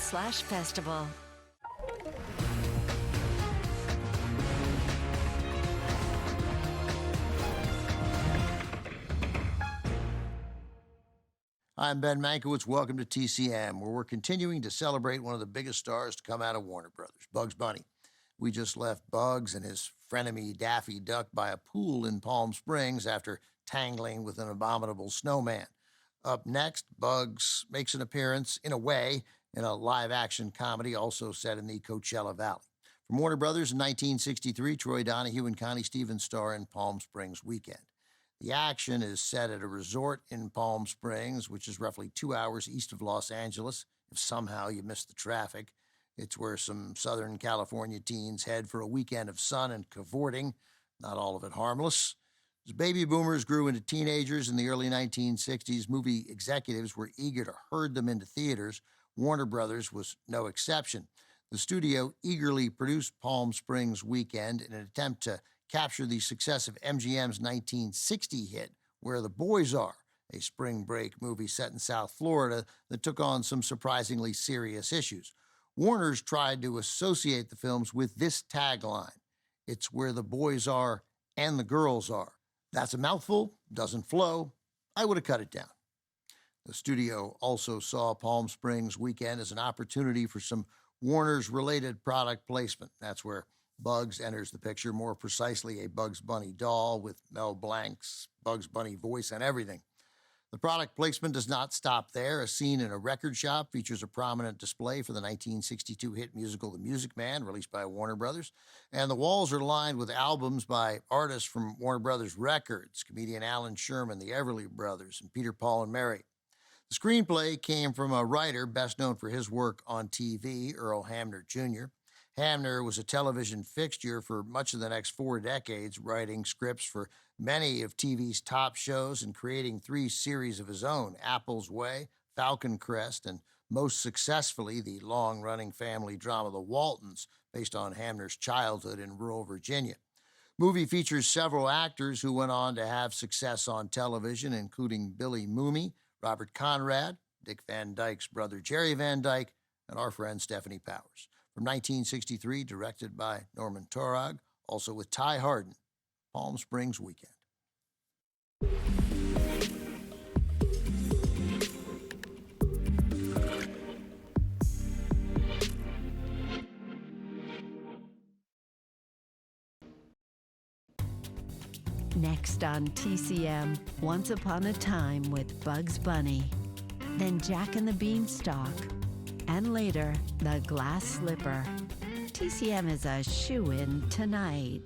TCM.com/festival. I'm Ben Mankiewicz. Welcome to TCM, where we're continuing to celebrate one of the biggest stars to come out of Warner Brothers, Bugs Bunny. We just left Bugs and his frenemy Daffy Duck by a pool in Palm Springs after tangling with an abominable snowman. Up next, Bugs makes an appearance, in a way, in a live-action comedy also set in the Coachella Valley. From Warner Brothers in 1963, Troy Donahue and Connie Stevens star in Palm Springs Weekend. The action is set at a resort in Palm Springs, which is roughly 2 hours east of Los Angeles, if somehow you missed the traffic. It's where some Southern California teens head for a weekend of sun and cavorting, not all of it harmless. As baby boomers grew into teenagers in the early 1960s, movie executives were eager to herd them into theaters. Warner Brothers was no exception. The studio eagerly produced Palm Springs Weekend in an attempt to capture the success of MGM's 1960 hit, Where the Boys Are, a spring break movie set in South Florida that took on some surprisingly serious issues. Warner's tried to associate the films with this tagline: "It's where the boys are and the girls are." That's a mouthful, doesn't flow. I would have cut it down. The studio also saw Palm Springs Weekend as an opportunity for some Warner's related product placement. That's where Bugs enters the picture, more precisely a Bugs Bunny doll with Mel Blanc's Bugs Bunny voice and everything. The product placement does not stop there. A scene in a record shop features a prominent display for the 1962 hit musical The Music Man, released by Warner Brothers, and the walls are lined with albums by artists from Warner Brothers Records, comedian Alan Sherman, the Everly Brothers, and Peter, Paul, and Mary. The screenplay came from a writer best known for his work on TV, Earl Hamner Jr. Hamner was a television fixture for much of the next 4 decades, writing scripts for many of TV's top shows and creating 3 series of his own: Apple's Way, Falcon Crest, and most successfully, the long-running family drama The Waltons, based on Hamner's childhood in rural Virginia. Movie features several actors who went on to have success on television, including Billy Mooney, Robert Conrad, Dick Van Dyke's brother Jerry Van Dyke, and our friend Stephanie Powers. From 1963, directed by Norman Taurog, also with Ty Hardin, Palm Springs Weekend. Next on TCM, Once Upon a Time with Bugs Bunny. Then Jack and the Beanstalk. And later, The Glass Slipper. TCM is a shoo-in tonight.